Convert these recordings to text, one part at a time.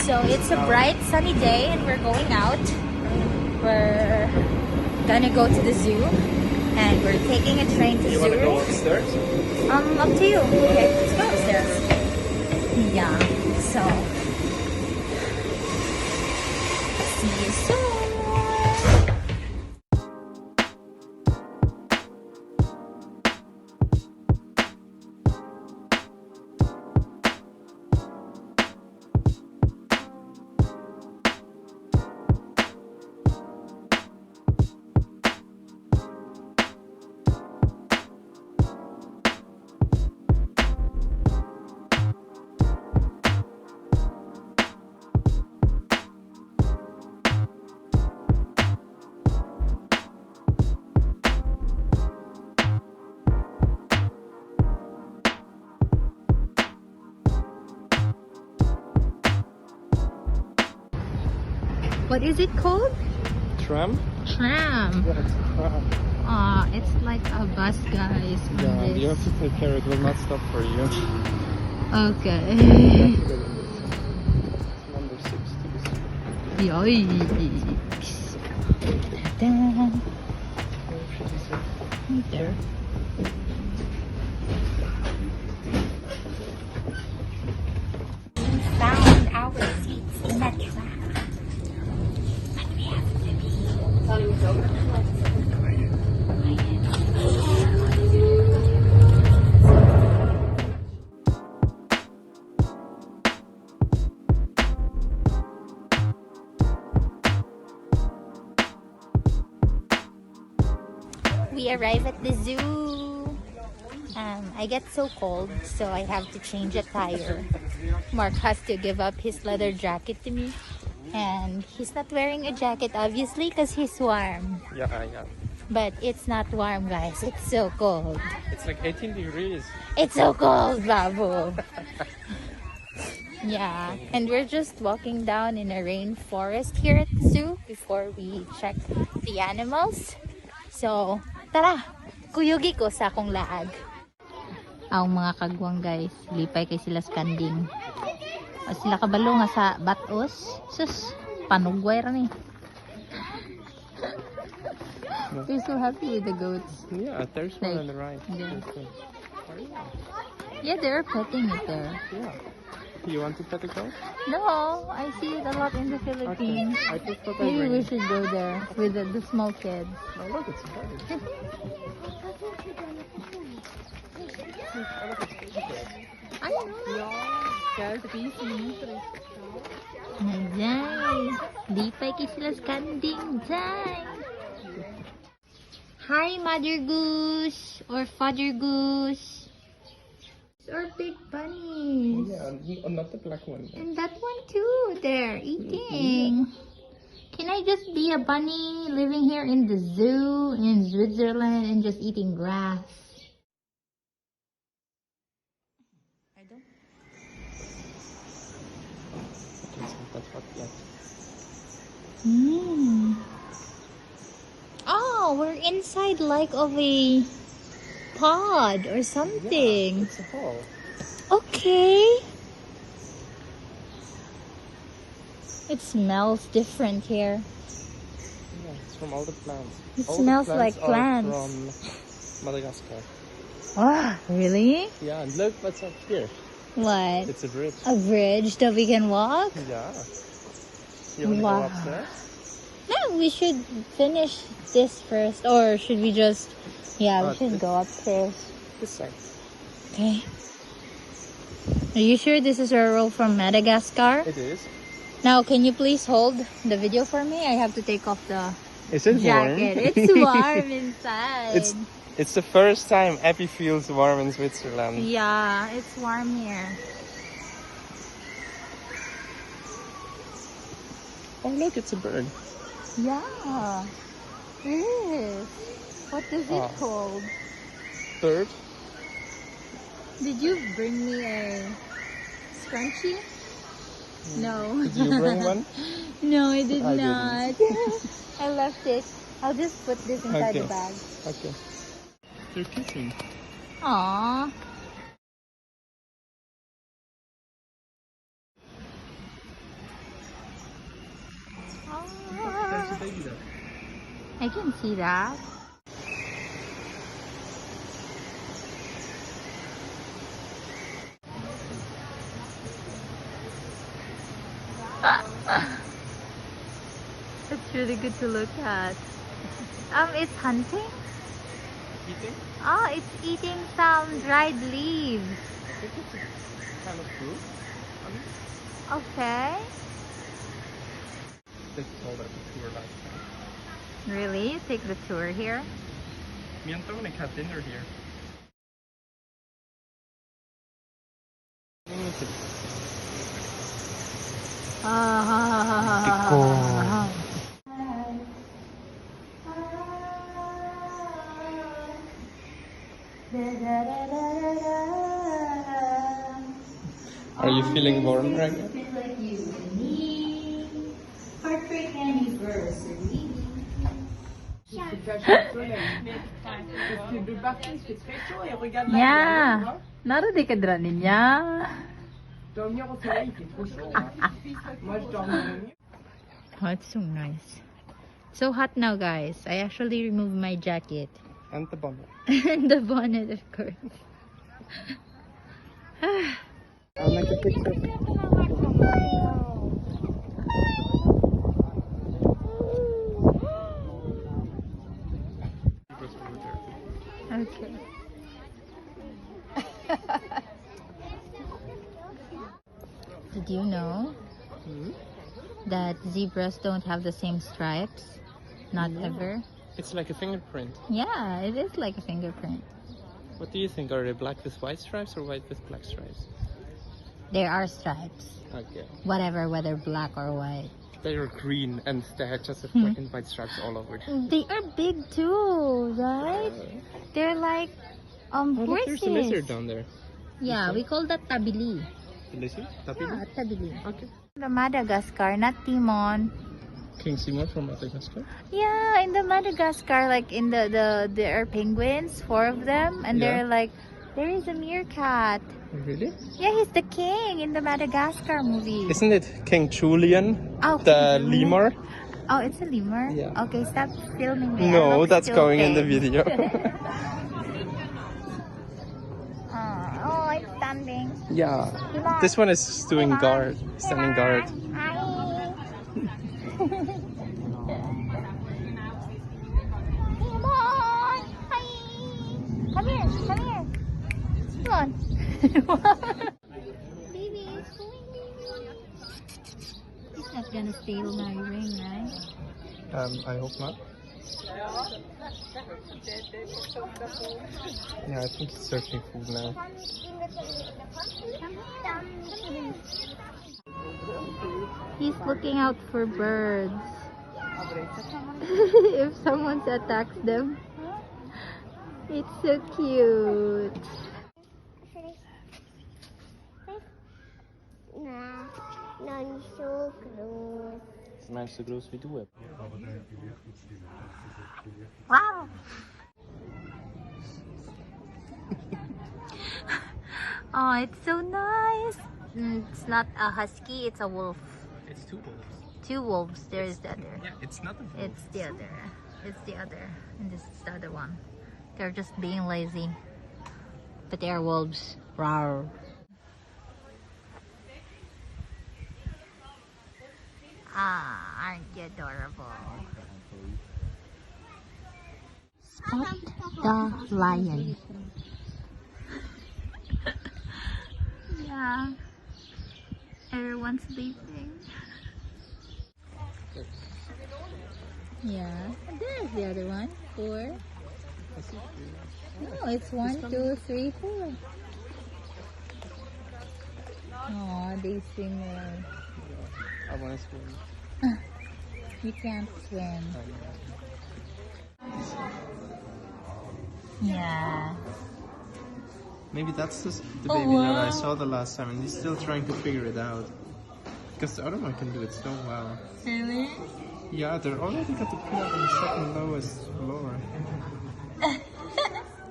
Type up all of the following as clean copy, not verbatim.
So it's a bright sunny day and we're going out. We're gonna go to the zoo and we're taking a train to You zoo. want to go upstairs? Up to you. Okay, let's go upstairs. Yeah, so see you soon. What is it called? Tram? Tram. Yeah, it's a tram. It's like a bus, guys. Yeah, and you have to take care, it will not stop for you. Okay. Number 6 to the street. Yikes. Ta-da. Where should we sit? Right there. We found our seats in that tram. But we have to be We arrive at the zoo. I get so cold, so I have to change attire. Mark has to give up his leather jacket to me. And he's not wearing a jacket, obviously, because he's warm. Yeah, yeah. But it's not warm, guys. It's so cold. It's like 18 degrees. It's so cold, Babu. Yeah, and we're just walking down in a rainforest here at the zoo before we check the animals. So, tara! Kuyugi ko sa akong laag. Ang mga kagwang, guys. Lipay kay sila skanding. O sila kabalo nga sa batos. Sus, panugway ra ni. You're so happy with the goats. Yeah, there's one on the right. Yeah. Okay. Yeah, they're petting it there. Yeah. You want to pet a goat? No, I see it a lot in the Philippines. I just thought Maybe we should go there with the small kids. Oh, look, it's a bird. I know. Kaya sa PC. Jai. Lipay kay sila skanding. Jai. Hi, Mother Goose or Father Goose. These are big bunnies. Yeah, not the black one. And that one too. They're eating. Can I just be a bunny living here in the zoo in Switzerland and just eating grass? I don't. That's what, yeah. Oh, we're inside like of a pod or something. Yeah, it's a hall. Okay. It smells different here. Yeah, it's from all the plants. It All smells the like plants. Are from Madagascar. Ah, really? Yeah, and look what's up here. What? It's a bridge. A bridge that we can walk? Yeah. You want to Wow. go upstairs? No, we should finish this first. Or should we just... Yeah, we should go upstairs. This side. Okay. Are you sure this is a roll from Madagascar? It is. Now, can you please hold the video for me? I have to take off the Is it jacket. warm? It's warm inside. It's the first time Epi feels warm in Switzerland. Yeah, it's warm here. Oh look, it's a bird. Yeah. It is. What is it called? Bird? Did you bring me a scrunchie? No. Did you bring one? No, I did I not. I left it. I'll just put this inside the bag. Okay. They're kissing. Aww. I can see that. It's really good to look at. It's hunting. Eating? Oh, it's eating some dried leaves. I think it's a kind of fruit. Okay. They told us the tour last time. Really? You take the tour here? Me and Tony had dinner here. Are you feeling warm right now? Like you and me. Heartbreak anniversary. Yeah. Naroon ka dra niya. Oh, it's so nice. So hot now, guys. I actually removed my jacket. And the bonnet. And the bonnet, of course. I'll make a picture. Okay. Did you know that zebras don't have the same stripes? Not ever. It's like a fingerprint. Yeah, it is like a fingerprint. What do you think? Are they black with white stripes or white with black stripes? There are stripes. Okay. Whatever, whether black or white. They are green and they have just black and white stripes all over. They are big too, right? They're like Oh, look, horses. there's a lizard down there. Yeah, we call that tabili. The lizard? Yeah, tabili. Okay. The Madagascar, not Timon. King Simon from Madagascar? Yeah, in the Madagascar, like in there are penguins, 4 of them, and Yeah. they're like, there is a meerkat. Really? Yeah, he's the king in the Madagascar movie. Isn't it King Julian? Oh, The King Julian. lemur? Oh, it's a lemur? Yeah. Okay, stop filming me. I No, look that's going in the stupid. video. Oh, it's standing. Yeah. Come on. This one is doing guard, standing guard. Hi. Come on. Hi. Come here. Come here. Come on. Baby. He's not gonna steal my ring, right? I hope not. Yeah, I think he's searching food now. He's looking out for birds. If someone attacks them. It's so cute. Non so close. Smash the close we do it. Wow. Oh, it's so nice. It's not a husky, it's a wolf. It's 2 wolves. 2 wolves. There's the other. Yeah, it's not a wolf. It's the other. It's the other. And this is the other one. They're just being lazy. But they are wolves. Rawr. Ah, aren't you adorable? Spot the lion. Yeah. Everyone's sleeping. Yeah. And there's the other one. 4. No, it's 1, 2, 3, 4. Oh, they swim well. I want to swim. You can't swim. Yeah. Maybe that's the Oh, baby that I wow. saw the last time and he's still trying to figure it out. Because the other one can do it so well. Really? Yeah, they're already got the pin up on the second lowest floor.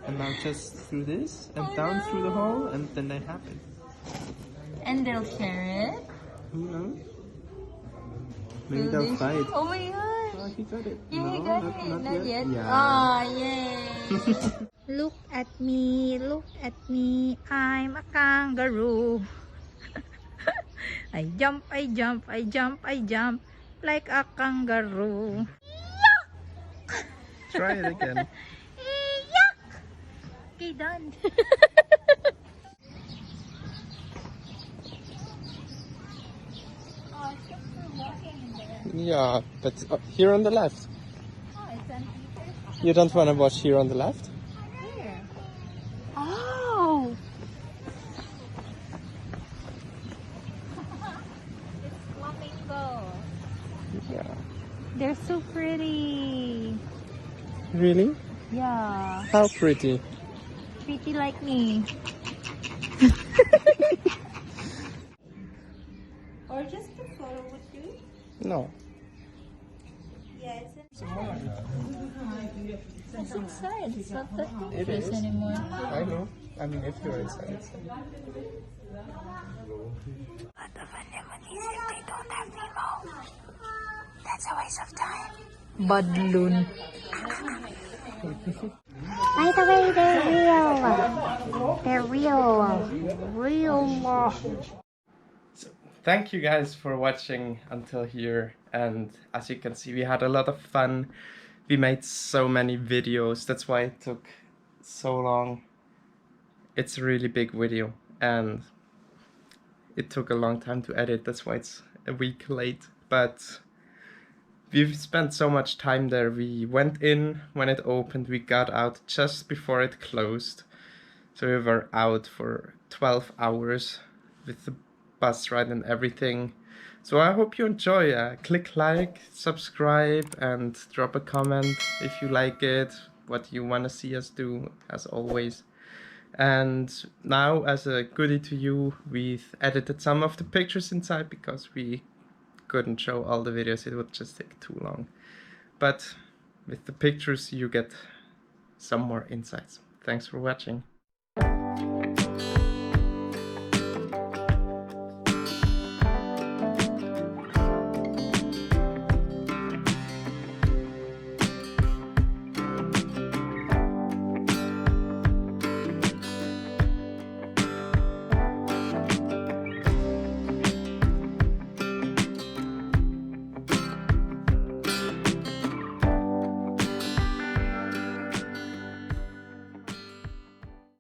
And now just through this and down through the hole and then they happen. And they'll share it? Who knows? Maybe they'll fight. Oh my god! Oh, he got it. Yeah, no, he got not, it. not Not yet. Yeah. Oh, yay. Look at me, look at me. I'm a kangaroo. I jump, I jump, I jump, I jump like a kangaroo. Try it again. Okay, done. Oh, it's just for walking in there. Yeah, but here on the left. Oh, it's on Peter. You don't want to watch here on the left? Here. Oh! It's flamingo. Yeah. They're so pretty. Really? Yeah. How pretty. Pretty like me. Or just a photo with you? No. Yes. It's inside. It's not that It dangerous is. anymore. I know. I mean, if you're inside, it's fine. Lot of anemones if they don't have Nemo. That's a waste of time. Badloon. By the way, they're real. They're real. Real. So, thank you guys for watching until here. And as you can see, we had a lot of fun. We made so many videos. That's why it took so long. It's a really big video. And it took a long time to edit. That's why it's a week late. But we've spent so much time there. We went in when it opened. We got out just before it closed. So we were out for 12 hours with the bus ride and everything. So I hope you enjoy. Click like, subscribe, and drop a comment if you like it, what you want to see us do, as always. And now, as a goodie to you, we've edited some of the pictures inside because we couldn't show all the videos. It would just take too long. But with the pictures, you get some more insights. Thanks for watching.